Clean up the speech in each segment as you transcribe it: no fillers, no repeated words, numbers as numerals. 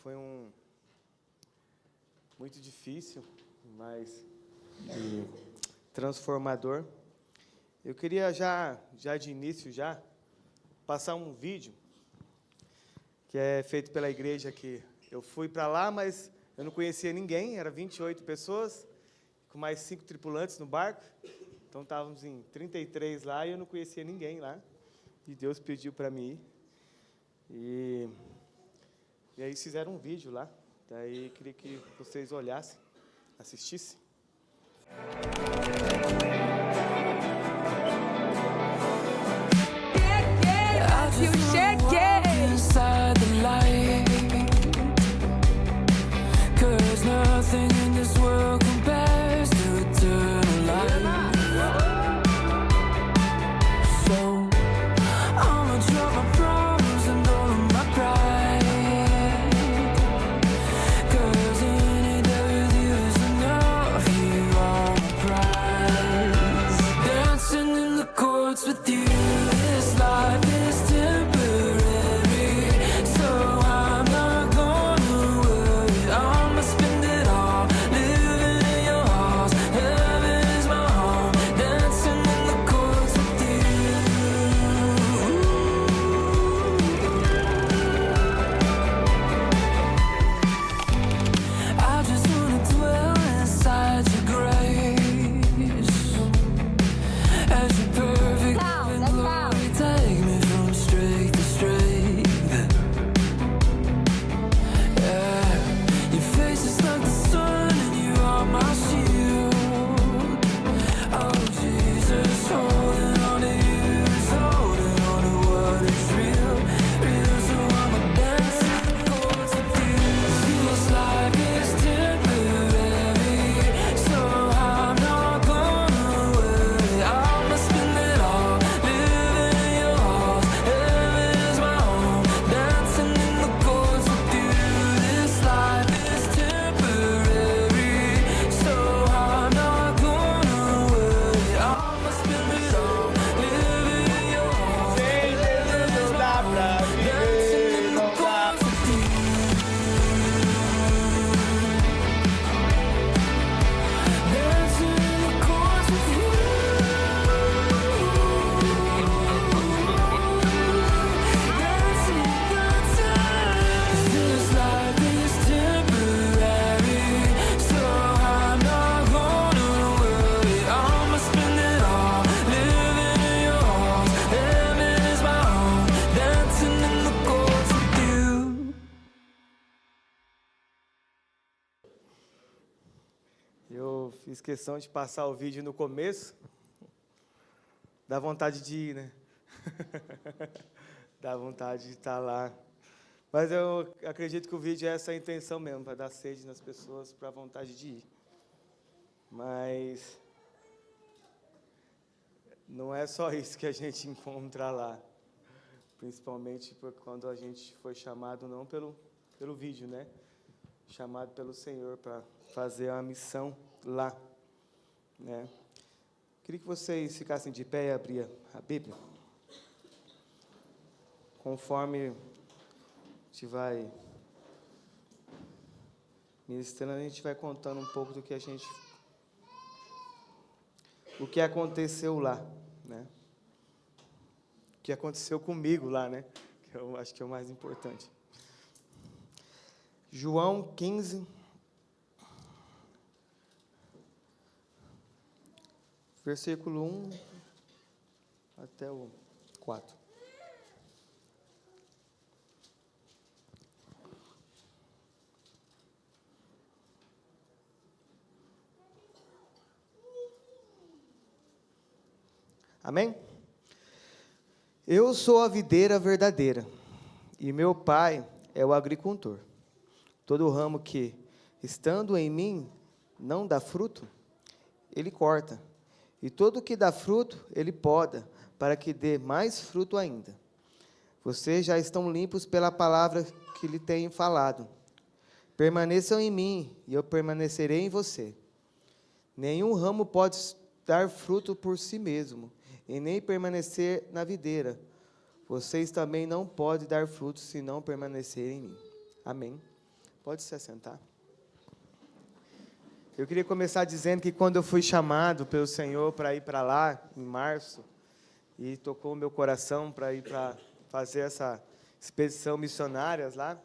Foi muito difícil, mas transformador. Eu queria já de início, passar um vídeo que é feito pela igreja aqui. Eu fui para lá, mas eu não conhecia ninguém, era 28 pessoas, com mais 5 tripulantes no barco. Então, estávamos em 33 lá e eu não conhecia ninguém lá. E Deus pediu para mim ir. E aí fizeram um vídeo lá. Daí, queria que vocês olhassem, assistissem. Eu cheguei inside the light, 'cause nothing in this world compares to eternal life. So I'ma drop my problems and all of my pride, 'cause any day with you is enough. You are my prize. Dancing in the courts with you, this life is temporary, so I'm not gonna worry. I'ma spend it all, living in your halls. Heaven is my home, dancing in the courts with you. I just wanna dwell inside your grace, as your perfect love and glory take me from strength to strength. Yeah, your face is like the sun and you are my shield. Oh Jesus, holding on to you is holding on to what is real, real. So I'ma dance in the courts with you. This life is temporary, so I'm not gonna worry. I'ma spend it all, living in your halls. Heaven is my home, dancing in the courts with you. This life is temporary, so I'm not gonna worry. I'ma spend it all, living in your halls. Heaven is my home, dancing in the courts with you. Dancing in the courts with you. Dancing, dancing. This life is temporary, so I'm not gonna worry. I'ma spend it all, living in your halls. Heaven is my home, dancing in the courts with you. Eu fiz questão de passar o vídeo no começo. Dá vontade de ir, né? Dá vontade de estar lá. Mas eu acredito que o vídeo é essa a intenção mesmo, para dar sede nas pessoas, para a vontade de ir. Mas não é só isso que a gente encontra lá. Principalmente quando a gente foi chamado não pelo vídeo, né? Chamado pelo Senhor para fazer a missão lá, né? Queria que vocês ficassem de pé e abriam a Bíblia. Conforme a gente vai ministrando, a gente vai contando um pouco do que o que aconteceu lá, né? O que aconteceu comigo lá, né? Que eu acho que é o mais importante. João 15, versículo 1 até o 4. Amém? Eu sou a videira verdadeira, e meu pai é o agricultor. Todo ramo que, estando em mim, não dá fruto, ele corta. E todo que dá fruto, ele poda, para que dê mais fruto ainda. Vocês já estão limpos pela palavra que lhe tenho falado. Permaneçam em mim, e eu permanecerei em você. Nenhum ramo pode dar fruto por si mesmo, e nem permanecer na videira. Vocês também não podem dar fruto se não permanecerem em mim. Amém. Pode se assentar. Eu queria começar dizendo que quando eu fui chamado pelo Senhor para ir para lá, em março, e tocou o meu coração para ir para fazer essa expedição missionárias lá,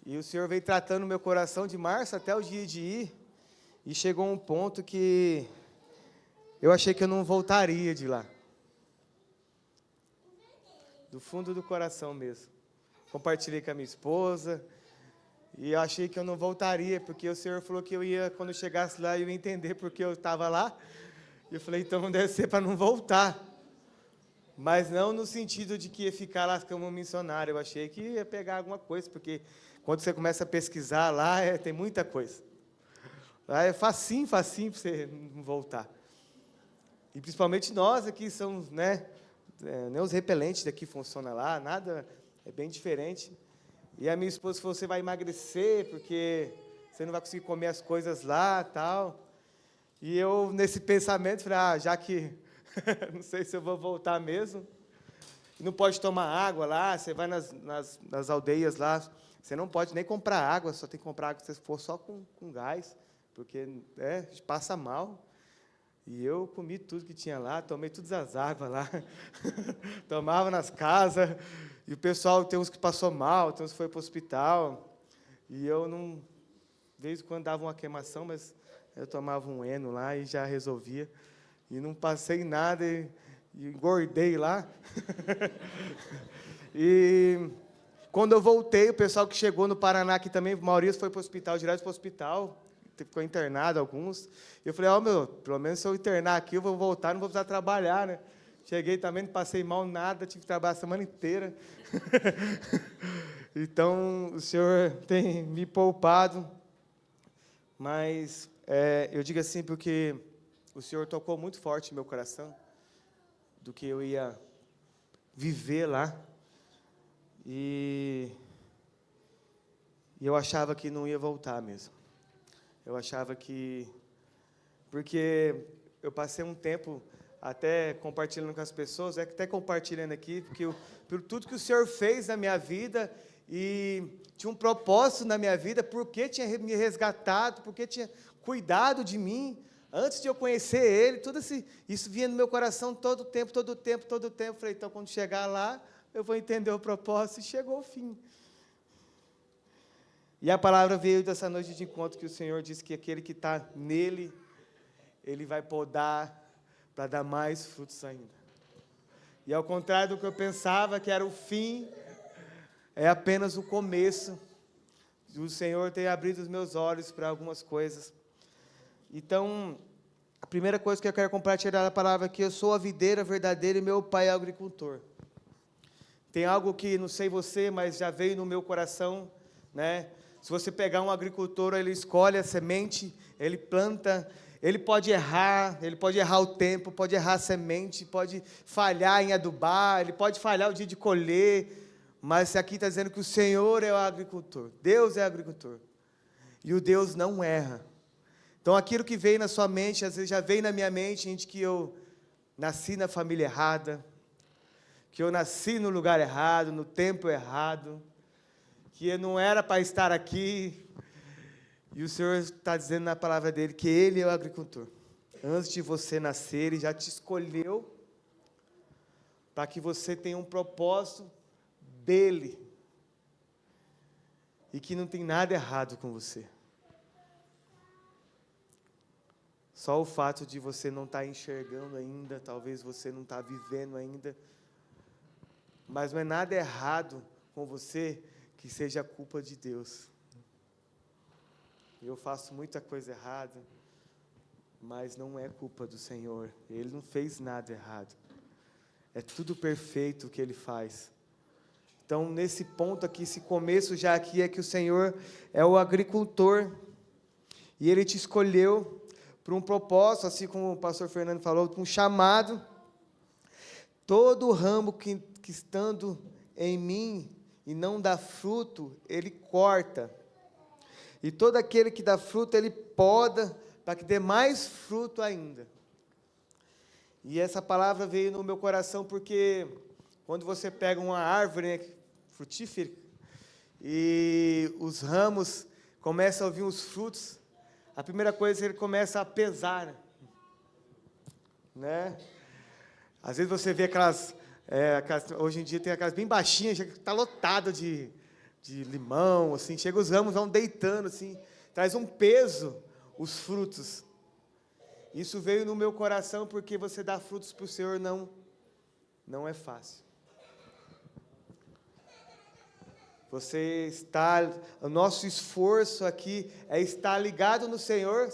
e o Senhor veio tratando o meu coração de março até o dia de ir, e chegou um ponto que eu achei que eu não voltaria de lá. Do fundo do coração mesmo. Compartilhei com a minha esposa, e eu achei que eu não voltaria, porque o Senhor falou que eu ia, quando eu chegasse lá, eu ia entender porque eu estava lá. E eu falei, então deve ser para não voltar. Mas não no sentido de que ia ficar lá como missionário. Eu achei que ia pegar alguma coisa, porque quando você começa a pesquisar lá, tem muita coisa. Lá é facinho para você não voltar. E principalmente nós aqui somos, né? Nem os repelentes daqui funcionam lá, nada, é bem diferente. E a minha esposa falou, você vai emagrecer, porque você não vai conseguir comer as coisas lá, tal. E eu, nesse pensamento, falei, já que não sei se eu vou voltar mesmo. Não pode tomar água lá, você vai nas aldeias lá, você não pode nem comprar água, só tem que comprar água se for só com gás, porque a gente passa mal. E eu comi tudo que tinha lá, tomei todas as águas lá, tomava nas casas, e o pessoal, tem uns que passou mal, tem uns que foi para o hospital, e eu não, de vez em quando dava uma queimação, mas eu tomava um Eno lá e já resolvia, e não passei nada, e engordei lá. E quando eu voltei, o pessoal que chegou no Paraná aqui também, o Maurício foi para o hospital, direto para o hospital, ficou internado alguns. E eu falei, pelo menos se eu internar aqui, eu vou voltar, não vou precisar trabalhar, né? Cheguei também, não passei mal nada, tive que trabalhar a semana inteira. Então, o Senhor tem me poupado. Mas eu digo assim porque o Senhor tocou muito forte no meu coração, do que eu ia viver lá. E eu achava que não ia voltar mesmo. Eu achava que... Porque eu passei um tempo até compartilhando com as pessoas, até compartilhando aqui, porque por tudo que o Senhor fez na minha vida, e tinha um propósito na minha vida, porque tinha me resgatado, porque tinha cuidado de mim, antes de eu conhecer Ele, tudo isso vinha no meu coração todo o tempo. Falei, então, quando chegar lá, eu vou entender o propósito, e chegou o fim. E a palavra veio dessa noite de encontro, que o Senhor disse que aquele que está nele, Ele vai podar para dar mais frutos ainda. E ao contrário do que eu pensava, que era o fim, é apenas o começo. O Senhor tem abrido os meus olhos para algumas coisas. Então, a primeira coisa que eu quero compartilhar da palavra aqui, eu sou a videira verdadeira e meu pai é o agricultor. Tem algo que, não sei você, mas já veio no meu coração, né? Se você pegar um agricultor, ele escolhe a semente, ele planta, ele pode errar o tempo, pode errar a semente, pode falhar em adubar, ele pode falhar o dia de colher, mas aqui está dizendo que o Senhor é o agricultor, Deus é o agricultor, e o Deus não erra. Então, aquilo que veio na sua mente, às vezes já veio na minha mente, gente, que eu nasci na família errada, que eu nasci no lugar errado, no tempo errado, que eu não era para estar aqui, e o Senhor está dizendo na palavra dele que Ele é o agricultor. Antes de você nascer, Ele já te escolheu para que você tenha um propósito dEle, e que não tem nada errado com você. Só o fato de você não estar enxergando ainda, talvez você não está vivendo ainda, mas não é nada errado com você que seja culpa de Deus. Eu faço muita coisa errada, mas não é culpa do Senhor. Ele não fez nada errado. É tudo perfeito o que Ele faz. Então, nesse ponto aqui, esse começo já aqui é que o Senhor é o agricultor, e Ele te escolheu para um propósito, assim como o pastor Fernando falou, um chamado. Todo ramo que estando em mim e não dá fruto, Ele corta. E todo aquele que dá fruto, Ele poda, para que dê mais fruto ainda. E essa palavra veio no meu coração, porque quando você pega uma árvore, né, frutífera, e os ramos começam a vir os frutos, a primeira coisa é que ele começa a pesar, né? Às vezes você vê aquelas, hoje em dia tem aquelas bem baixinhas, já que está lotada de limão, assim, chega os ramos, vão deitando, assim, traz um peso os frutos. Isso veio no meu coração porque você dar frutos para o Senhor não é fácil. O nosso esforço aqui é estar ligado no Senhor,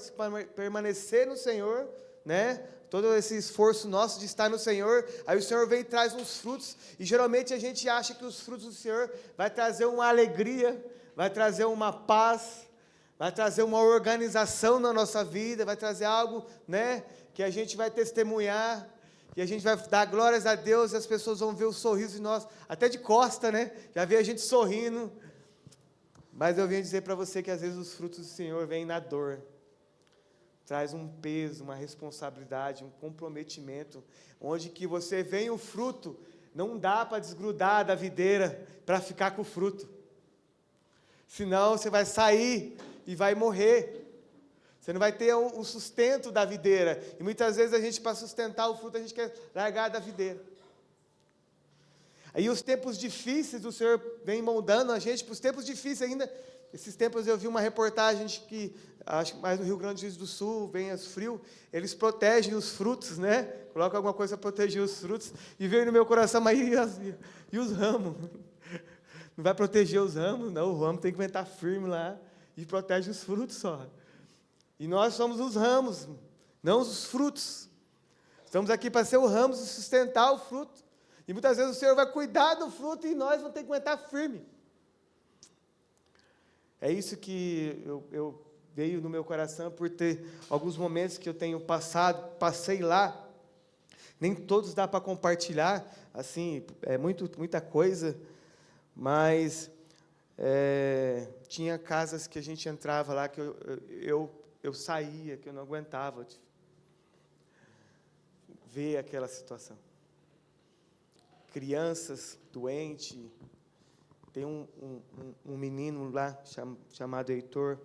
permanecer no Senhor, né? Todo esse esforço nosso de estar no Senhor, aí o Senhor vem e traz uns frutos, e geralmente a gente acha que os frutos do Senhor vai trazer uma alegria, vai trazer uma paz, vai trazer uma organização na nossa vida, vai trazer algo, né, que a gente vai testemunhar, que a gente vai dar glórias a Deus, e as pessoas vão ver o sorriso em nós, até de costa, né, já vê a gente sorrindo, mas eu venho dizer para você que às vezes os frutos do Senhor vêm na dor, traz um peso, uma responsabilidade, um comprometimento, onde que você vem o fruto, não dá para desgrudar da videira, para ficar com o fruto, senão você vai sair e vai morrer, você não vai ter o sustento da videira, e muitas vezes a gente, para sustentar o fruto, a gente quer largar da videira. Aí os tempos difíceis, o Senhor vem moldando a gente para os tempos difíceis ainda. Esses tempos eu vi uma reportagem que, acho que mais no Rio Grande do Sul, vem as frio, eles protegem os frutos, né? Colocam alguma coisa para proteger os frutos, e veio no meu coração, mas e os ramos? Não vai proteger os ramos? Não, o ramo tem que aguentar firme lá, e protege os frutos só. E nós somos os ramos, não os frutos. Estamos aqui para ser o ramo e sustentar o fruto. E muitas vezes o Senhor vai cuidar do fruto e nós vamos ter que aguentar firme. É isso que eu veio no meu coração por ter alguns momentos que eu tenho passei lá. Nem todos dá para compartilhar, assim, é muita coisa, mas tinha casas que a gente entrava lá que eu saía, que eu não aguentava ver aquela situação. Crianças doentes. Tem um menino lá chamado Heitor,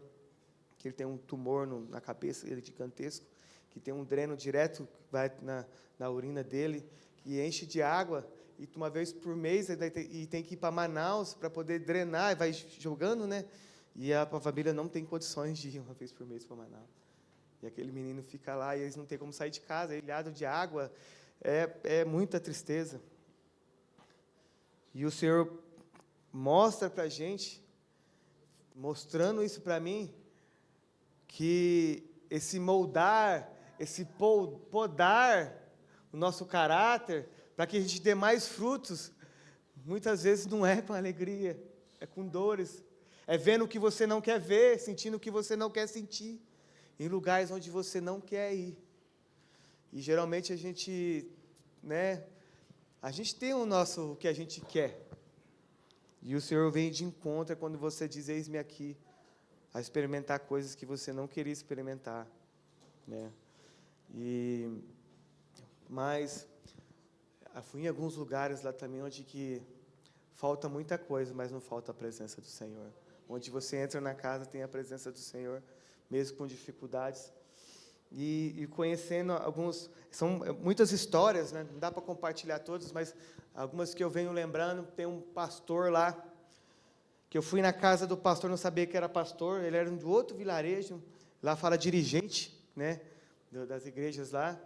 que ele tem um tumor na cabeça, ele é gigantesco, que tem um dreno direto que vai na urina dele, que enche de água, e uma vez por mês e tem que ir para Manaus para poder drenar, e vai jogando, né? E a família não tem condições de ir uma vez por mês para Manaus. E aquele menino fica lá e eles não têm como sair de casa, ilhado de água, é muita tristeza. E o Senhor mostra para a gente, mostrando isso para mim, que esse moldar, esse podar o nosso caráter, para que a gente dê mais frutos, muitas vezes não é com alegria, é com dores, é vendo o que você não quer ver, sentindo o que você não quer sentir, em lugares onde você não quer ir. E geralmente a gente, né, a gente tem o que a gente quer. E o Senhor vem de encontro quando você diz, eis-me aqui, a experimentar coisas que você não queria experimentar, né? Mas eu fui em alguns lugares lá também onde que falta muita coisa, mas não falta a presença do Senhor. Onde você entra na casa, tem a presença do Senhor, mesmo com dificuldades. E conhecendo são muitas histórias, né? Não dá para compartilhar todas, mas algumas que eu venho lembrando. Tem um pastor lá, que eu fui na casa do pastor, não sabia que era pastor, ele era de outro vilarejo, lá fala dirigente, né, das igrejas lá,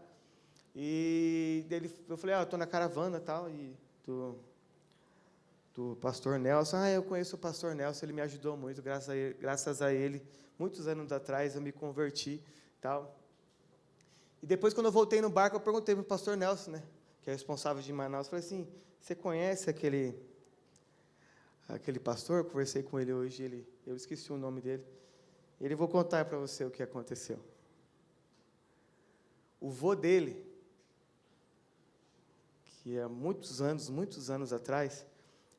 e eu falei, eu estou na caravana e tal, e do pastor Nelson, eu conheço o pastor Nelson, ele me ajudou muito, graças a ele, muitos anos atrás eu me converti, tal. E depois, quando eu voltei no barco, eu perguntei para o pastor Nelson, né, que é responsável de Manaus, falei assim, você conhece aquele pastor? Eu conversei com ele hoje, eu esqueci o nome dele. Ele, vou contar para você o que aconteceu. O vô dele, que há muitos anos atrás,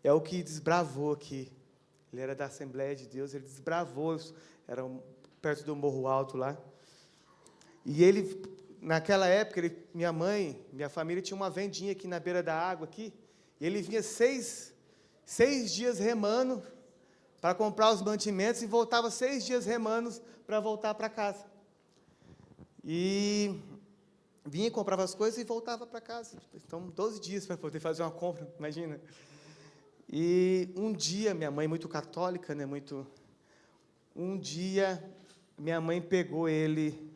é o que desbravou aqui. Ele era da Assembleia de Deus, ele desbravou, era perto do Morro Alto lá. E ele, naquela época, minha família tinha uma vendinha aqui na beira da água, aqui, e ele vinha 6 dias remando para comprar os mantimentos e voltava 6 dias remando para voltar para casa. E vinha, comprava as coisas e voltava para casa. Então, 12 dias para poder fazer uma compra, imagina. E um dia, minha mãe, muito católica, né, um dia, minha mãe pegou ele,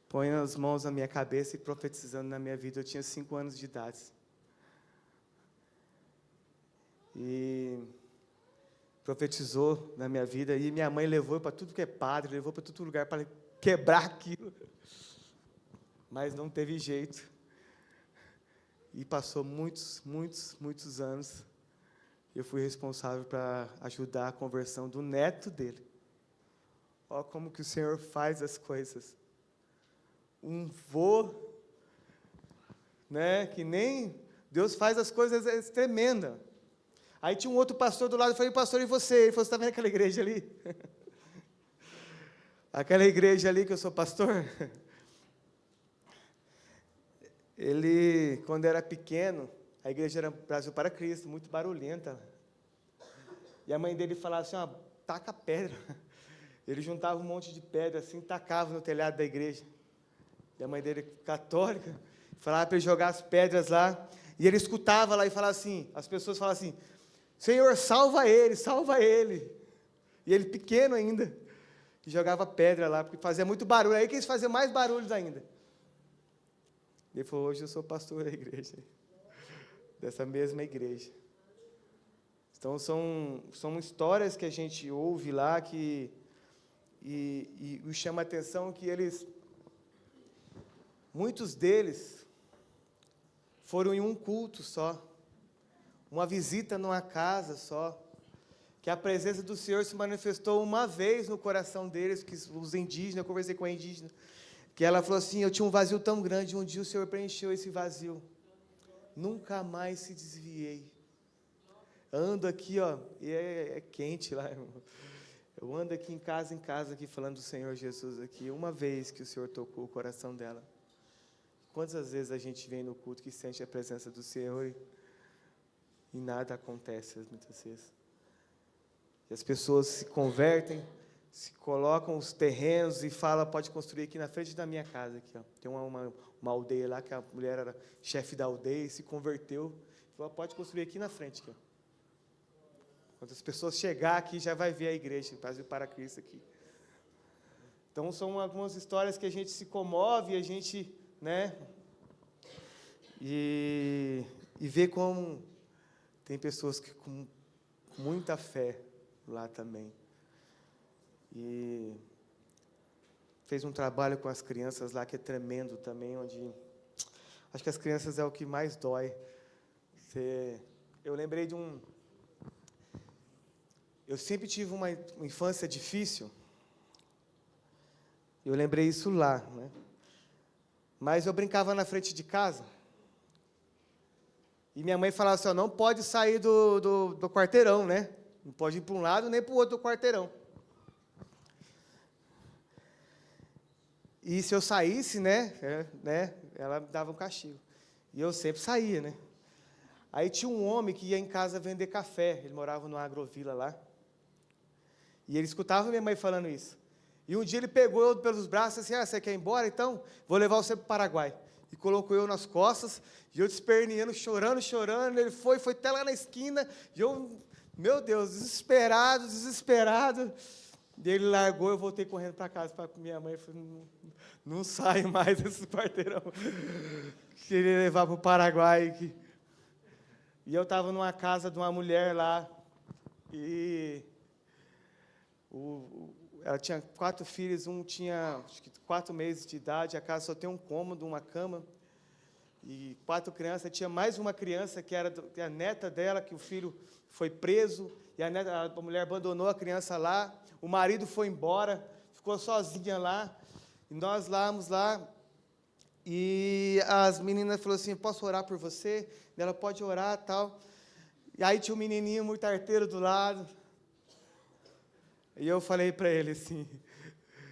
põe as mãos na minha cabeça e profetizando na minha vida. Eu tinha 5 anos de idade. E profetizou na minha vida, e minha mãe levou para tudo que é padre, levou para todo lugar para quebrar aquilo. Mas não teve jeito. E passou muitos anos. Eu fui responsável para ajudar a conversão do neto dele. Olha como que o Senhor faz as coisas. Um vô, né, que nem Deus faz as coisas, é tremenda. Aí tinha um outro pastor do lado, eu falei, pastor, e você? Ele falou, você está vendo aquela igreja ali? Aquela igreja ali que eu sou pastor? Ele, quando era pequeno, a igreja era Brasil para Cristo, muito barulhenta. E a mãe dele falava assim, taca pedra. Ele juntava um monte de pedra assim, tacava no telhado da igreja. E a mãe dele, católica, falava para ele jogar as pedras lá. E ele escutava lá e falava assim, as pessoas falavam assim, Senhor, salva ele, salva ele. E ele pequeno ainda, e jogava pedra lá, porque fazia muito barulho. Aí que eles faziam mais barulhos ainda. Ele falou, hoje eu sou pastor da igreja, dessa mesma igreja. Então, são histórias que a gente ouve lá, e chama a atenção que muitos deles foram em um culto só, uma visita numa casa só, que a presença do Senhor se manifestou uma vez no coração deles, que os indígenas, eu conversei com a indígena, que ela falou assim, eu tinha um vazio tão grande, um dia o Senhor preencheu esse vazio, nunca mais se desviei. Ando aqui, e é quente lá, irmão. Eu ando aqui em casa, aqui, falando do Senhor Jesus aqui, uma vez que o Senhor tocou o coração dela. Quantas vezes a gente vem no culto que sente a presença do Senhor e nada acontece, muitas vezes. E as pessoas se convertem, se colocam os terrenos e falam, pode construir aqui na frente da minha casa. Aqui, Tem uma aldeia lá, que a mulher era chefe da aldeia e se converteu. Falou, pode construir aqui na frente. Aqui, Quando as pessoas chegar aqui, já vai ver a igreja, Brasil para Cristo aqui. Então, são algumas histórias que a gente se comove, a gente, né, e vê como tem pessoas que com muita fé lá também. E fez um trabalho com as crianças lá que é tremendo também, onde acho que as crianças é o que mais dói. Eu lembrei de eu sempre tive uma infância difícil. Eu lembrei isso lá, né? Mas eu brincava na frente de casa. E minha mãe falava assim, não pode sair do quarteirão, né? Não pode ir para um lado nem para o outro do quarteirão. E se eu saísse, né, ela me dava um castigo. E eu sempre saía, né? Aí tinha um homem que ia em casa vender café. Ele morava numa agrovila lá. E ele escutava minha mãe falando isso. E um dia ele pegou eu pelos braços e disse assim, você quer ir embora? Então, vou levar você para o Paraguai. E colocou eu nas costas, e eu desperneando, chorando. Ele foi até lá na esquina, e eu, meu Deus, desesperado. E ele largou, eu voltei correndo para casa para minha mãe. Falei, não saio mais desse quarteirão. Queria levar para o Paraguai. E eu estava numa casa de uma mulher lá, e ela tinha 4 filhos, um tinha acho que 4 meses de idade, a casa só tem um cômodo, uma cama, e 4 crianças, tinha mais uma criança que era a neta dela, que o filho foi preso, e a mulher abandonou a criança lá, o marido foi embora, ficou sozinha lá, e nós íamos lá, e as meninas falaram assim, posso orar por você? Ela pode orar e tal, e aí tinha um menininho muito arteiro do lado, e eu falei para ele assim,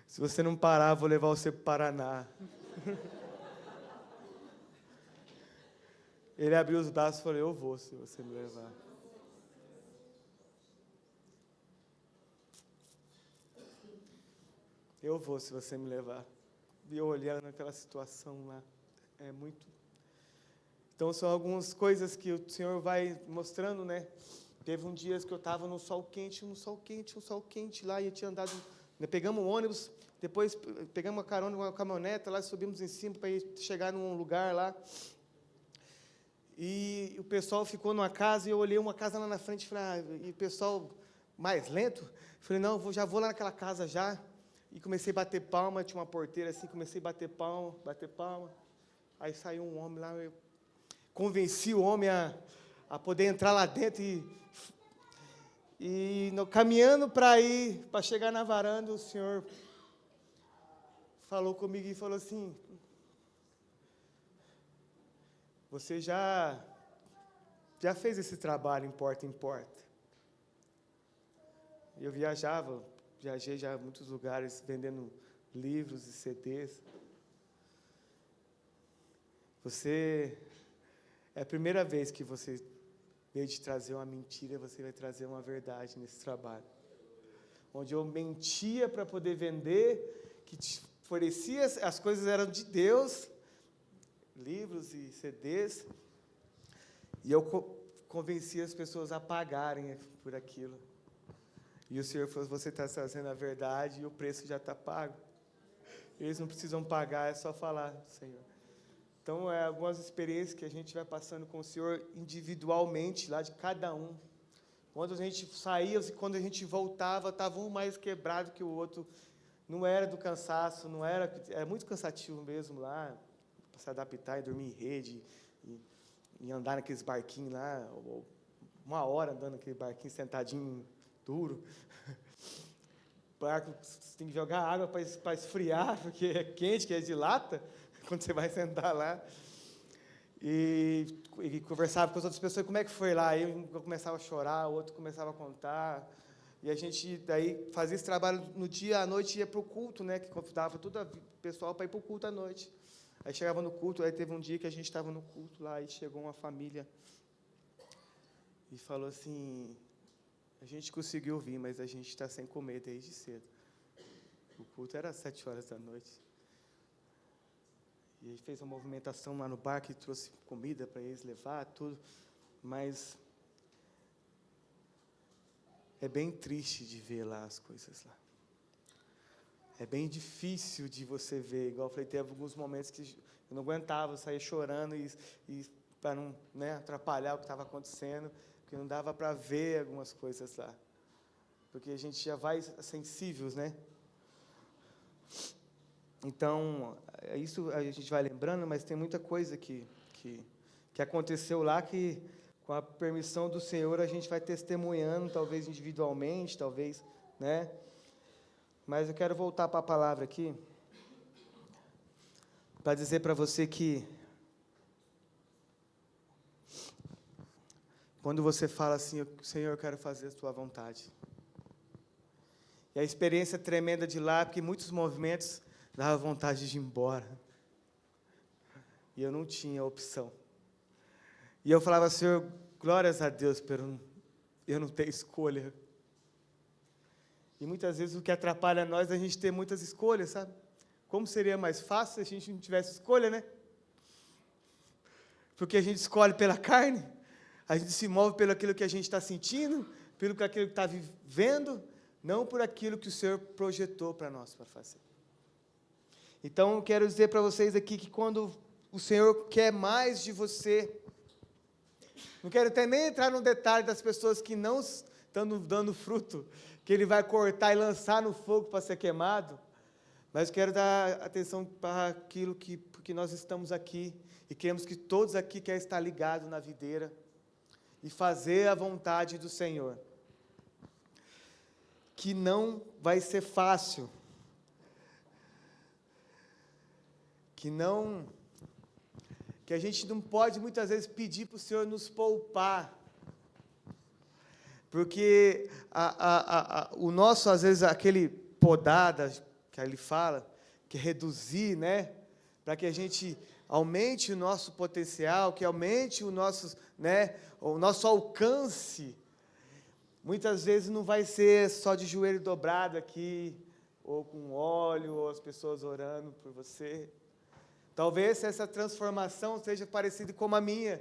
se você não parar, eu vou levar você para o Paraná. Ele abriu os braços e falou, eu vou, se você me levar. Eu vou se você me levar. E eu olhando naquela situação lá, é muito... Então, são algumas coisas que o Senhor vai mostrando, né? Teve um dia que eu estava no sol quente lá, e eu tinha andado... Né, pegamos um ônibus, depois pegamos uma carona, uma caminhoneta, lá subimos em cima para chegar num lugar lá. E o pessoal ficou numa casa, e eu olhei uma casa lá na frente, e o pessoal mais lento, falei, não, já vou lá naquela casa já. E comecei a bater palma, tinha uma porteira assim, comecei a bater palma. Aí saiu um homem lá, eu convenci o homem a poder entrar lá dentro, caminhando para chegar na varanda, o Senhor falou comigo e falou assim, você já fez esse trabalho em porta em porta. Eu viajei já a muitos lugares vendendo livros e CDs. É a primeira vez que você, em vez de trazer uma mentira, você vai trazer uma verdade nesse trabalho. Onde eu mentia para poder vender, que te oferecia, as coisas eram de Deus, livros e CDs, e eu convencia as pessoas a pagarem por aquilo. E o Senhor falou, você está trazendo a verdade e o preço já está pago. Eles não precisam pagar, é só falar, Senhor. Então, algumas experiências que a gente vai passando com o Senhor individualmente, lá de cada um. Quando a gente saía e quando a gente voltava, estava um mais quebrado que o outro. Não era do cansaço, era muito cansativo mesmo lá, para se adaptar e dormir em rede, e andar naqueles barquinhos lá, uma hora andando naquele barquinho sentadinho duro. Barco, você tem que jogar água para esfriar, porque é quente, que é de lata, quando você vai sentar lá. E conversava com as outras pessoas, como é que foi lá? Aí eu começava a chorar, o outro começava a contar. E a gente daí fazia esse trabalho no dia, à noite ia para o culto, né? Que convidava todo o pessoal para ir para o culto à noite. Aí chegava no culto, aí teve um dia que a gente estava no culto lá, e chegou uma família e falou assim, a gente conseguiu vir, mas a gente está sem comer desde cedo. O culto era às 7h. E ele fez uma movimentação lá no barco e trouxe comida para eles levar, tudo. Mas é bem triste de ver lá as coisas lá. É bem difícil de você ver. Igual eu falei, teve alguns momentos que eu não aguentava, eu saía chorando e para não, né, atrapalhar o que estava acontecendo, porque não dava para ver algumas coisas lá. Porque a gente já vai sensíveis, né? Então, isso a gente vai lembrando, mas tem muita coisa que aconteceu lá que, com a permissão do Senhor, a gente vai testemunhando, talvez individualmente, talvez, né? Mas eu quero voltar para a palavra aqui, para dizer para você que, quando você fala assim, Senhor, eu quero fazer a tua vontade. E a experiência tremenda de lá, porque muitos movimentos dava vontade de ir embora. E eu não tinha opção. E eu falava, Senhor, glórias a Deus, eu não tenho escolha. E muitas vezes o que atrapalha nós é a gente ter muitas escolhas, sabe? Como seria mais fácil se a gente não tivesse escolha, né? Porque a gente escolhe pela carne, a gente se move pelo aquilo que a gente está sentindo, pelo que aquilo que está vivendo, não por aquilo que o Senhor projetou para nós para fazer. Então, eu quero dizer para vocês aqui que quando o Senhor quer mais de você, não quero até nem entrar no detalhe das pessoas que não estão dando fruto, que Ele vai cortar e lançar no fogo para ser queimado, mas quero dar atenção para aquilo porque nós estamos aqui, e queremos que todos aqui querem estar ligados na videira, e fazer a vontade do Senhor, que não vai ser fácil, que a gente não pode muitas vezes pedir para o Senhor nos poupar, porque o nosso, às vezes, aquele podada, que ele fala, que é reduzir, né, para que a gente aumente o nosso potencial, que aumente o nosso alcance, muitas vezes não vai ser só de joelho dobrado aqui, ou com óleo, ou as pessoas orando por você. Talvez essa transformação seja parecida com a minha,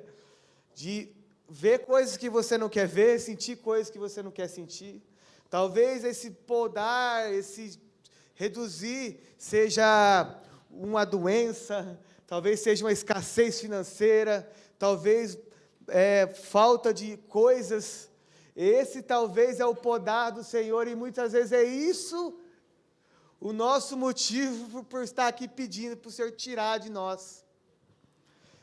de ver coisas que você não quer ver, sentir coisas que você não quer sentir. Talvez esse podar, esse reduzir, seja uma doença, talvez seja uma escassez financeira, talvez falta de coisas. Esse talvez é o podar do Senhor, e muitas vezes é isso o nosso motivo por estar aqui pedindo para o Senhor tirar de nós.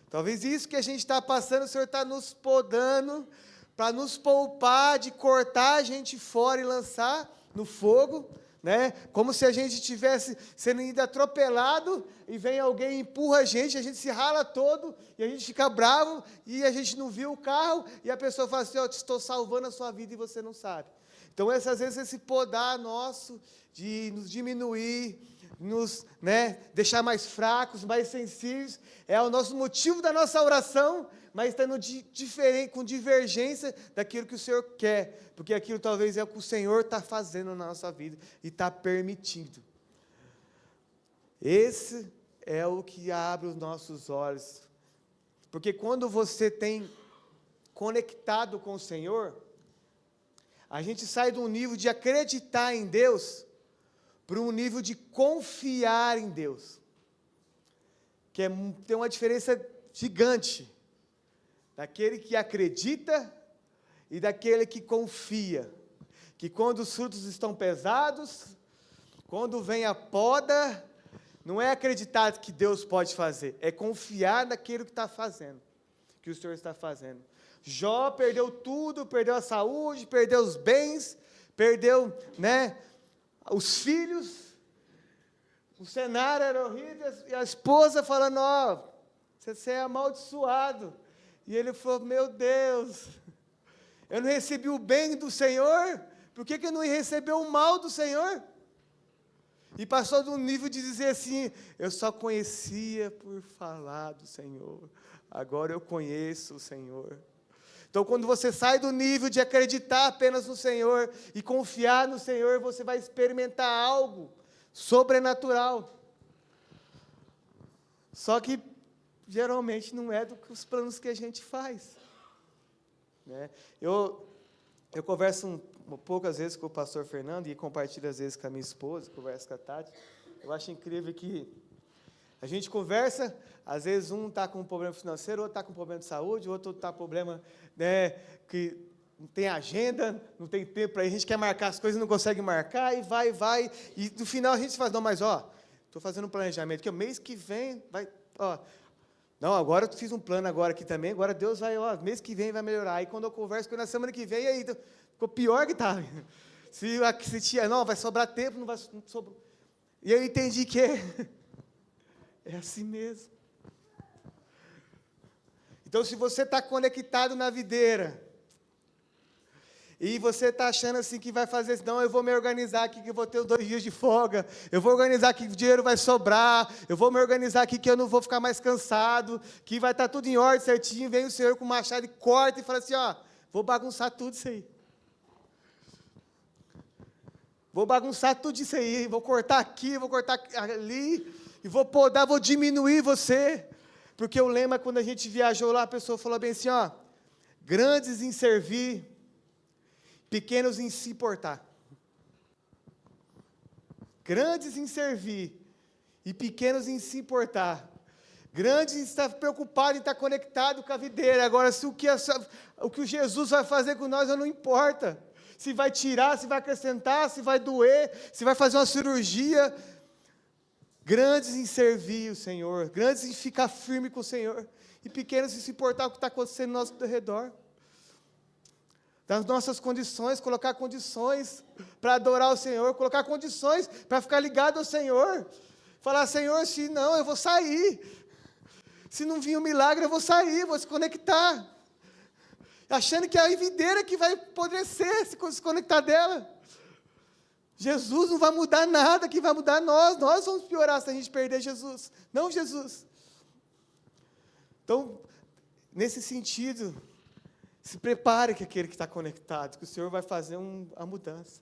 Talvez isso que a gente está passando, o Senhor está nos podando, para nos poupar de cortar a gente fora e lançar no fogo, né? Como se a gente estivesse sendo ainda atropelado, e vem alguém e empurra a gente se rala todo, e a gente fica bravo, e a gente não viu o carro, e a pessoa fala assim, estou salvando a sua vida, e você não sabe. Então, às vezes, esse podar nosso, de nos diminuir, nos deixar mais fracos, mais sensíveis, é o nosso motivo da nossa oração, mas estando diferente, com divergência daquilo que o Senhor quer, porque aquilo talvez é o que o Senhor está fazendo na nossa vida, e está permitindo. Esse é o que abre os nossos olhos, porque quando você tem conectado com o Senhor, a gente sai de um nível de acreditar em Deus, para um nível de confiar em Deus, que tem uma diferença gigante, daquele que acredita e daquele que confia, que quando os frutos estão pesados, quando vem a poda, não é acreditar que Deus pode fazer, é confiar naquilo que está fazendo, que o Senhor está fazendo. Jó perdeu tudo, perdeu a saúde, perdeu os bens, perdeu, os filhos, o cenário era horrível, e a esposa falando, você é amaldiçoado. E ele falou, meu Deus, eu não recebi o bem do Senhor, por que eu não recebi o mal do Senhor? E passou de um nível de dizer assim, eu só conhecia por falar do Senhor, agora eu conheço o Senhor. Então, quando você sai do nível de acreditar apenas no Senhor e confiar no Senhor, você vai experimentar algo sobrenatural. Só que, geralmente, não é dos planos que a gente faz. Eu converso poucas vezes com o pastor Fernando e compartilho às vezes com a minha esposa, converso com a Tati. Eu acho incrível que a gente conversa, às vezes um está com um problema financeiro, outro está com um problema de saúde, outro está com problema que não tem agenda, não tem tempo para ir, a gente quer marcar as coisas, não consegue marcar, e vai, e no final a gente faz, não, mas estou fazendo um planejamento, que o mês que vem vai, não, agora eu fiz um plano agora aqui também, agora Deus vai, mês que vem vai melhorar, aí quando eu converso com ele na semana que vem, aí ficou pior que está, se tinha, não, vai sobrar tempo, não sobrou, e eu entendi que é assim mesmo. Então, se você está conectado na videira, e você está achando assim que vai fazer, não, eu vou me organizar aqui que eu vou ter os 2 dias de folga, eu vou organizar aqui que o dinheiro vai sobrar, eu vou me organizar aqui que eu não vou ficar mais cansado, que vai estar tudo em ordem certinho, vem o Senhor com o machado e corta e fala assim, vou bagunçar tudo isso aí. Vou bagunçar tudo isso aí, vou cortar aqui, vou cortar ali, e vou podar, vou diminuir você. Porque o lema, quando a gente viajou lá, a pessoa falou bem assim, grandes em servir, pequenos em se importar. Grandes em servir e pequenos em se importar. Grandes em estar preocupado em estar conectado com a videira. Agora, se o que o Jesus vai fazer com nós, não importa. Se vai tirar, se vai acrescentar, se vai doer, se vai fazer uma cirurgia. Grandes em servir o Senhor, grandes em ficar firme com o Senhor, e pequenos em se importar com o que está acontecendo ao nosso redor. Das nossas condições, colocar condições para adorar o Senhor, colocar condições para ficar ligado ao Senhor. Falar, Senhor, se não, eu vou sair. Se não vir um milagre, eu vou sair, vou se conectar. Achando que é a videira que vai apodrecer, se conectar dela. Jesus não vai mudar nada, que vai mudar nós vamos piorar se a gente perder Jesus, não Jesus. Então, nesse sentido, se prepare que aquele que está conectado, que o Senhor vai fazer a mudança.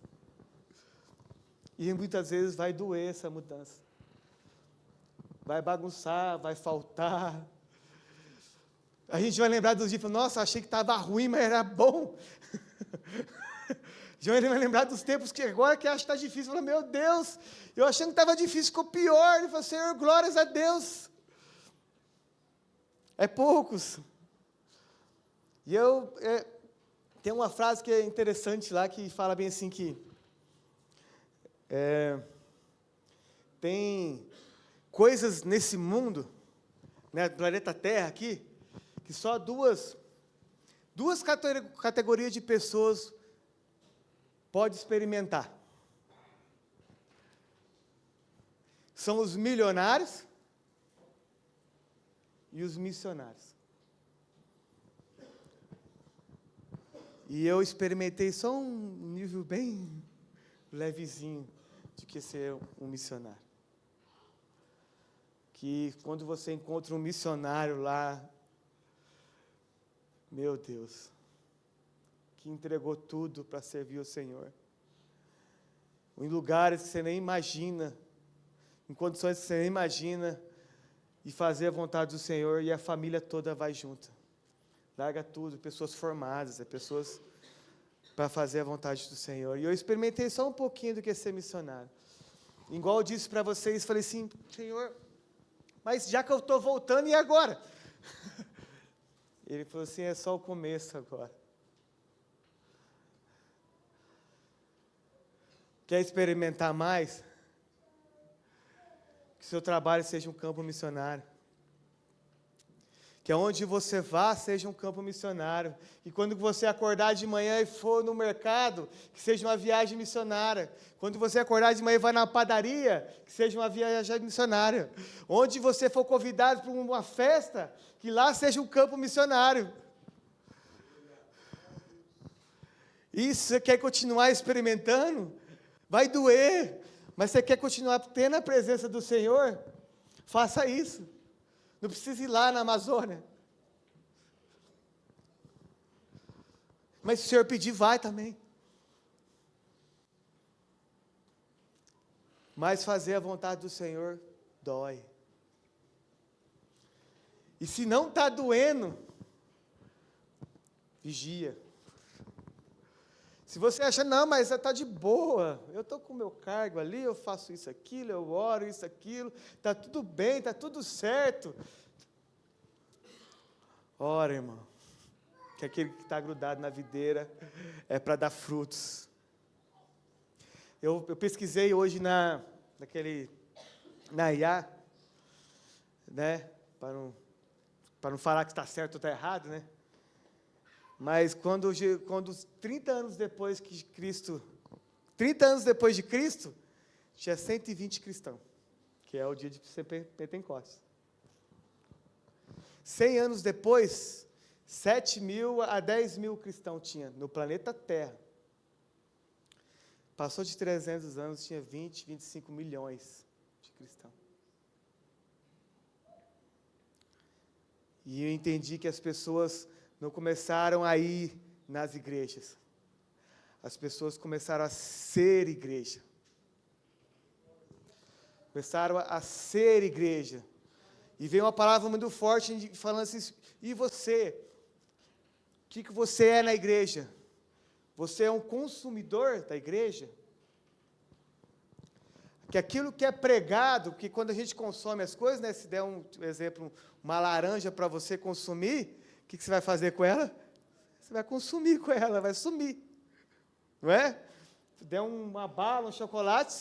E muitas vezes vai doer essa mudança. Vai bagunçar, vai faltar. A gente vai lembrar dos dias e falar, nossa, achei que estava ruim, mas era bom. A gente vai lembrar dos tempos que agora que acha que está difícil. Fala, meu Deus, eu achando que estava difícil, ficou pior. Ele falou, Senhor, glórias a Deus. É poucos. E tem uma frase que é interessante lá, que fala bem assim que tem coisas nesse mundo, né, planeta Terra aqui, que só duas categorias de pessoas podem experimentar. São os milionários e os missionários. E eu experimentei só um nível bem levezinho de que ser um missionário. Que quando você encontra um missionário lá, meu Deus, que entregou tudo para servir o Senhor. Em lugares que você nem imagina, em condições que você nem imagina, e fazer a vontade do Senhor, e a família toda vai junto. Larga tudo, pessoas formadas, pessoas para fazer a vontade do Senhor. E eu experimentei só um pouquinho do que é ser missionário. Igual eu disse para vocês, falei assim, Senhor, mas já que eu estou voltando, e agora? Ele falou assim, é só o começo agora. Quer experimentar mais? Que seu trabalho seja um campo missionário. Que aonde você vá, seja um campo missionário. E quando você acordar de manhã e for no mercado, que seja uma viagem missionária. Quando você acordar de manhã e vai na padaria, que seja uma viagem missionária. Onde você for convidado para uma festa, que lá seja um campo missionário. E se você quer continuar experimentando, vai doer, mas você quer continuar tendo a presença do Senhor, faça isso. Não precisa ir lá na Amazônia. Mas se o Senhor pedir, vai também. Mas fazer a vontade do Senhor dói. E se não está doendo, vigia. Se você acha, não, mas está de boa, eu estou com o meu cargo ali, eu faço isso, aquilo, eu oro, isso, aquilo, está tudo bem, está tudo certo. Ora, irmão, que aquele que está grudado na videira é para dar frutos. Eu pesquisei hoje na IA, né, para não falar que está certo ou está errado, né? Mas quando 30 anos depois de Cristo, tinha 120 cristãos, que é o dia de Pentecostes. 100 anos depois, 7.000 a 10.000 cristãos tinha no planeta Terra. Passou de 300 anos, tinha 20, 25 milhões de cristãos. E eu entendi que as pessoas não começaram a ir nas igrejas. As pessoas começaram a ser igreja. Começaram a ser igreja. E veio uma palavra muito forte falando assim, e você? O que você é na igreja? Você é um consumidor da igreja? Que aquilo que é pregado, que quando a gente consome as coisas, né, se der um exemplo, uma laranja para você consumir, o que você vai fazer com ela? Você vai consumir com ela, vai sumir. Não é? Se der uma bala, um chocolate,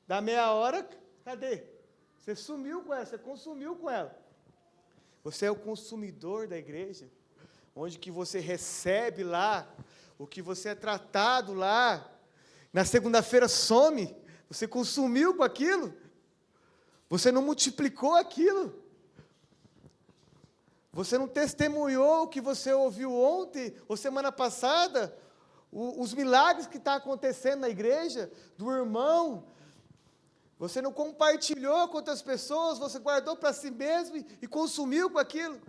dá meia hora, cadê? Você sumiu com ela, você consumiu com ela. Você é o consumidor da igreja, onde que você recebe lá, o que você é tratado lá, na segunda-feira some, você consumiu com aquilo, você não multiplicou aquilo, você não testemunhou o que você ouviu ontem ou semana passada, os milagres que estão acontecendo na igreja, do irmão. Você não compartilhou com outras pessoas, você guardou para si mesmo e consumiu com aquilo.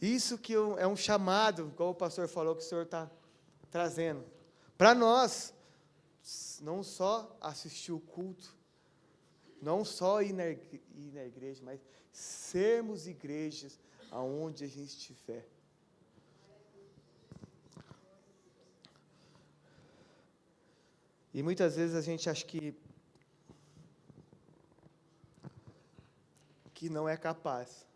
Isso que é um chamado, como o pastor falou, que o Senhor está trazendo, para nós, não só assistir o culto, não só ir na igreja, mas sermos igrejas aonde a gente estiver. E muitas vezes a gente acha que não é capaz,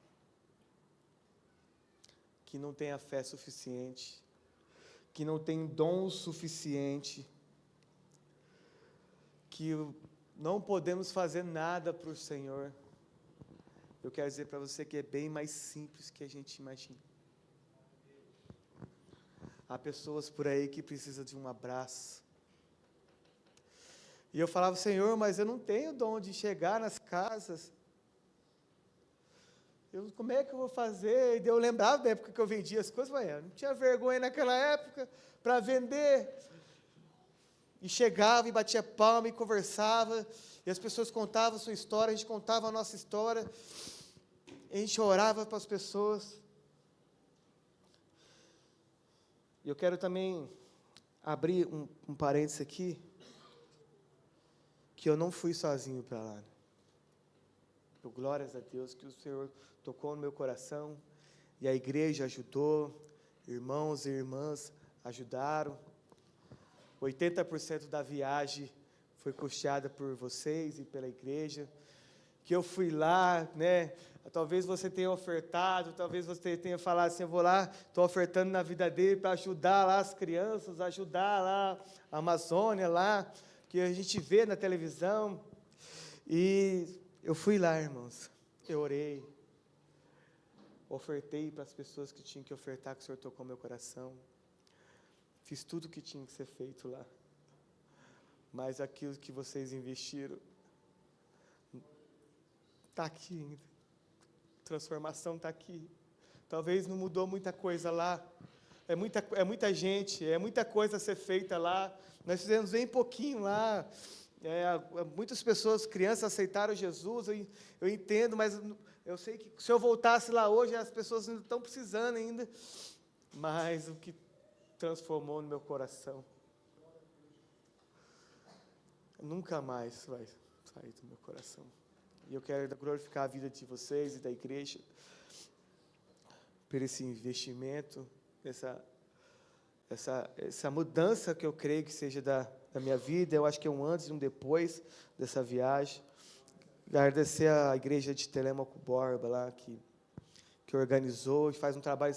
que não tem a fé suficiente, que não tem dom suficiente, que não podemos fazer nada para o Senhor. Eu quero dizer para você que é bem mais simples que a gente imagina. Há pessoas por aí que precisam de um abraço. E eu falava, Senhor, mas eu não tenho dom de chegar nas casas. Como é que eu vou fazer? E eu lembrava da época que eu vendia as coisas, mas eu não tinha vergonha naquela época para vender. E chegava e batia palma e conversava, e as pessoas contavam a sua história, a gente contava a nossa história, a gente orava para as pessoas. E eu quero também abrir um parênteses aqui, que eu não fui sozinho para lá. Por glórias a Deus, que o Senhor tocou no meu coração, e a igreja ajudou, irmãos e irmãs ajudaram. 80% da viagem foi custeada por vocês e pela igreja, que eu fui lá, né? Talvez você tenha ofertado, talvez você tenha falado assim, eu vou lá, estou ofertando na vida dele para ajudar lá as crianças, ajudar lá a Amazônia, lá, que a gente vê na televisão. E eu fui lá, irmãos, eu orei, ofertei para as pessoas que tinham que ofertar, que o Senhor tocou meu coração. Fiz tudo o que tinha que ser feito lá. Mas aquilo que vocês investiram está aqui ainda. Transformação está aqui. Talvez não mudou muita coisa lá. É muita gente, é muita coisa a ser feita lá. Nós fizemos bem pouquinho lá. Muitas pessoas, crianças, aceitaram Jesus. Eu entendo, mas eu sei que se eu voltasse lá hoje, as pessoas ainda estão precisando ainda. Mas o que transformou no meu coração nunca mais vai sair do meu coração. E eu quero glorificar a vida de vocês e da igreja por esse investimento, essa mudança que eu creio que seja da minha vida. Eu acho que é um antes e um depois dessa viagem. Agradecer à igreja de Telêmaco Borba lá, que organizou e faz um trabalho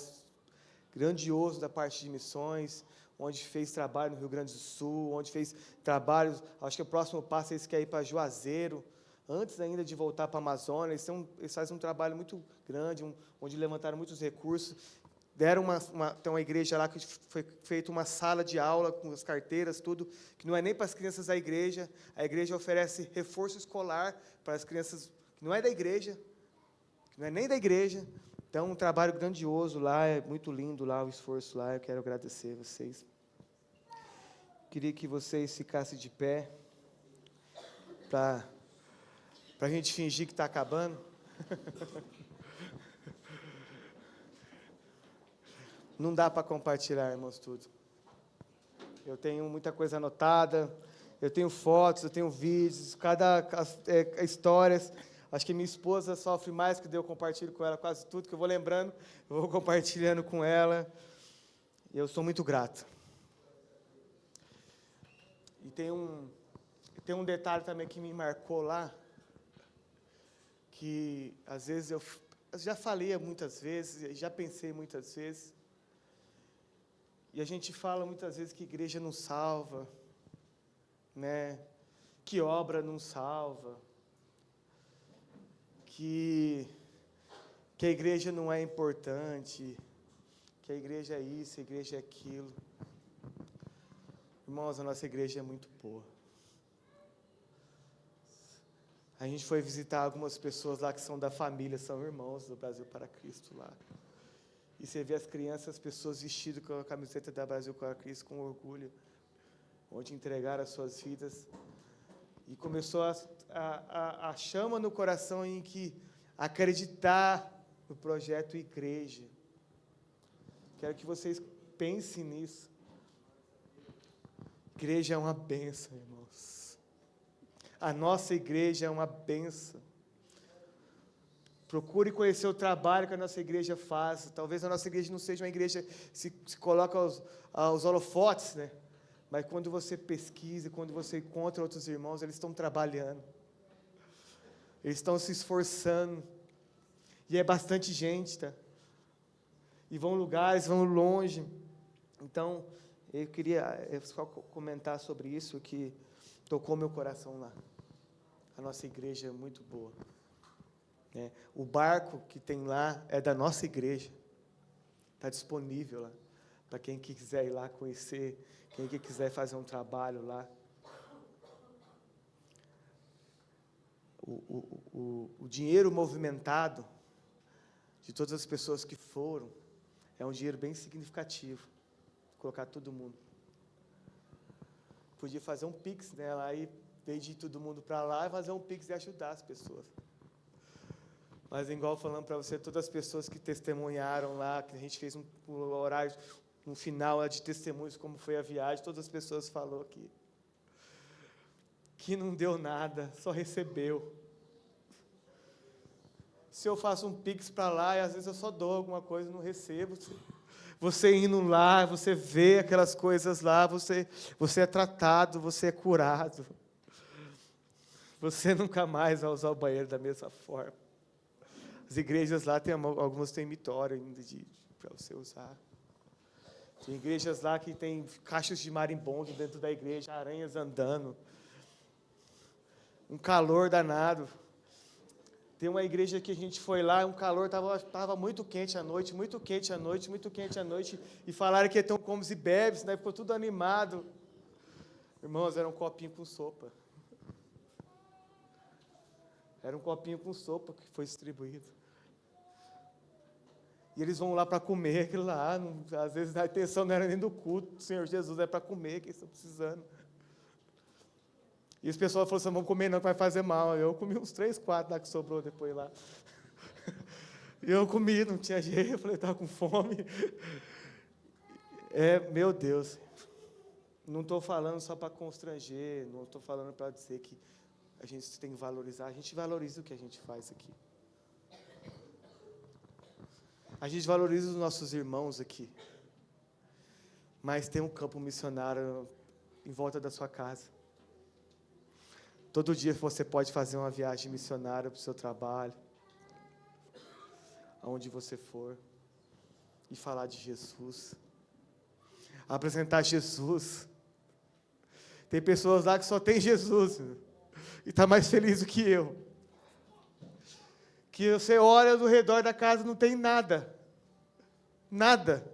grandioso da parte de missões, onde fez trabalho no Rio Grande do Sul, onde fez trabalhos, acho que o próximo passo eles querem ir para Juazeiro, antes ainda de voltar para a Amazônia. Eles fazem um trabalho muito grande, onde levantaram muitos recursos, deram tem uma igreja lá que foi feita uma sala de aula com as carteiras, tudo, que não é nem para as crianças da igreja, a igreja oferece reforço escolar para as crianças que não é da igreja, que não é nem da igreja. Então, um trabalho grandioso lá, é muito lindo lá o esforço lá, eu quero agradecer vocês. Queria que vocês ficassem de pé, para a gente fingir que está acabando. Não dá para compartilhar, irmãos, tudo. Eu tenho muita coisa anotada, eu tenho fotos, eu tenho vídeos, histórias. Acho que minha esposa sofre mais, porque eu compartilho com ela quase tudo que eu vou lembrando, eu vou compartilhando com ela. E eu sou muito grato. E tem um detalhe também que me marcou lá, que às vezes eu já falei muitas vezes, já pensei muitas vezes, e a gente fala muitas vezes que igreja não salva, né? Que obra não salva, que a igreja não é importante, que a igreja é isso, a igreja é aquilo. Irmãos, a nossa igreja é muito boa. A gente foi visitar algumas pessoas lá que são da família, são irmãos do Brasil para Cristo lá. E você vê as crianças, as pessoas vestidas com a camiseta da Brasil para Cristo com orgulho, onde entregaram as suas vidas. E começou a chama no coração em que acreditar no projeto igreja. Quero que vocês pensem nisso. Igreja é uma bênção, irmãos. A nossa igreja é uma bênção. Procure conhecer o trabalho que a nossa igreja faz. Talvez a nossa igreja não seja uma igreja que se coloca aos holofotes, né? Mas quando você pesquisa, quando você encontra outros irmãos, eles estão trabalhando. Eles estão se esforçando. E é bastante gente, tá? E vão lugares, vão longe. Então, eu queria só comentar sobre isso, que tocou meu coração lá. A nossa igreja é muito boa. Né? O barco que tem lá é da nossa igreja. Está disponível lá. Para quem quiser ir lá conhecer, quem quiser fazer um trabalho lá. O dinheiro movimentado de todas as pessoas que foram é um dinheiro bem significativo. Colocar todo mundo. Podia fazer um pix, né? Lá e, em vez de ir todo mundo para lá, fazer um pix e ajudar as pessoas. Mas, igual falando para você, todas as pessoas que testemunharam lá, que a gente fez um horário, um final de testemunhos, como foi a viagem, todas as pessoas falaram que não deu nada, só recebeu. Se eu faço um pix para lá, e às vezes eu só dou alguma coisa e não recebo. Você indo lá, você vê aquelas coisas lá, você é tratado, você é curado. Você nunca mais vai usar o banheiro da mesma forma. As igrejas lá, algumas têm mitório ainda para você usar. Tem igrejas lá que tem caixas de marimbondo dentro da igreja, aranhas andando. Um calor danado. Tem uma igreja que a gente foi lá, um calor, estava muito quente à noite, e falaram que ia ter um comes e bebes, né? Ficou tudo animado. Irmãos, era um copinho com sopa. Era um copinho com sopa que foi distribuído. E eles vão lá para comer aquilo lá. Às vezes a intenção não era nem do culto do Senhor Jesus, é para comer, que eles estão precisando. E os pessoal falaram assim, vamos comer não, que vai fazer mal. Eu comi uns 3, 4 lá que sobrou depois lá. E eu comi, não tinha jeito, eu falei, estava com fome. Meu Deus. Não estou falando só para constranger, não estou falando para dizer que a gente tem que valorizar. A gente valoriza o que a gente faz aqui. A gente valoriza os nossos irmãos aqui. Mas tem um campo missionário em volta da sua casa. Todo dia você pode fazer uma viagem missionária para o seu trabalho, aonde você for, e falar de Jesus. Apresentar Jesus. Tem pessoas lá que só tem Jesus, e está mais feliz do que eu. Que você olha ao redor da casa, não tem nada. Nada.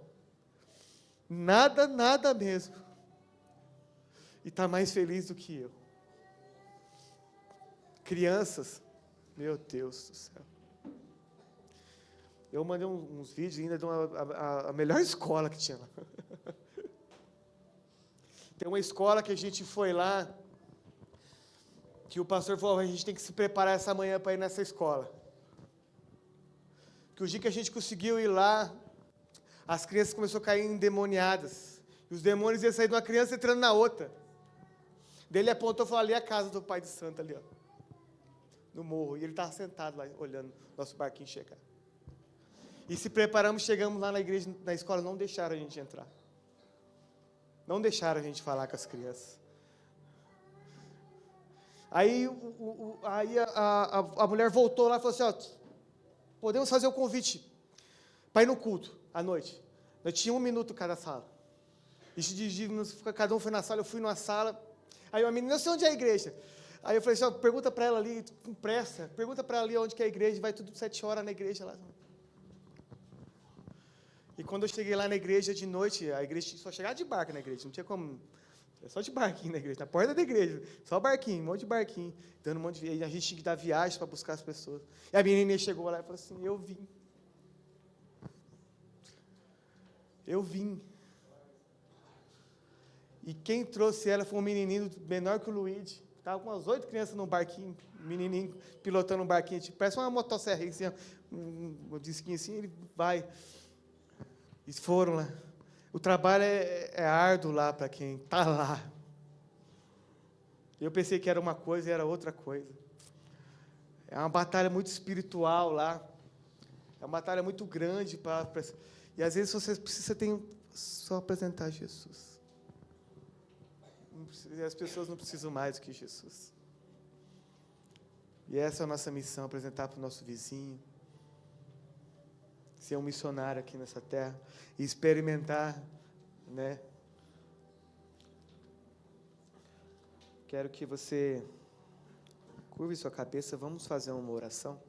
Nada mesmo. E está mais feliz do que eu. Crianças, meu Deus do céu. Eu mandei uns vídeos ainda de a melhor escola que tinha lá. Tem uma escola que a gente foi lá, que o pastor falou, a gente tem que se preparar essa manhã para ir nessa escola. Que o dia que a gente conseguiu ir lá, as crianças começaram a cair endemoniadas. E os demônios iam sair de uma criança entrando na outra. Daí ele apontou e falou, ali é a casa do pai de santo, ali, ó, no morro. E ele estava sentado lá, olhando nosso barquinho chegar. E se preparamos, chegamos lá na igreja, na escola, não deixaram a gente entrar. Não deixaram a gente falar com as crianças. Aí, a mulher voltou lá e falou assim, ó, podemos fazer o convite para ir no culto, à noite. Nós tínhamos 1 minuto cada sala. E cada um foi na sala, eu fui numa sala. Aí uma menina, eu sei onde é a igreja. Aí eu falei assim, ó, pergunta para ela ali, com pressa, pergunta para ela ali onde que é a igreja, vai tudo 7 horas na igreja lá. E quando eu cheguei lá na igreja de noite, a igreja só chegava de barco na igreja, não tinha como, só de barquinho na igreja, na porta da igreja, só barquinho, um monte de barquinho, dando um monte de, e a gente tinha que dar viagem para buscar as pessoas. E a menina chegou lá e falou assim, eu vim. E quem trouxe ela foi um menininho menor que o Luigi. Estava com umas 8 crianças no barquinho, menininho pilotando um barquinho, tipo, parece uma motosserra, assim, um disquinho assim, ele vai. E foram lá. O trabalho é árduo lá para quem está lá. Eu pensei que era uma coisa e era outra coisa. É uma batalha muito espiritual lá. É uma batalha muito grande. E às vezes você precisa só apresentar Jesus. E as pessoas não precisam mais do que Jesus. E essa é a nossa missão, apresentar para o nosso vizinho. Ser um missionário aqui nessa terra. E experimentar, né? Quero que você curve sua cabeça, vamos fazer uma oração.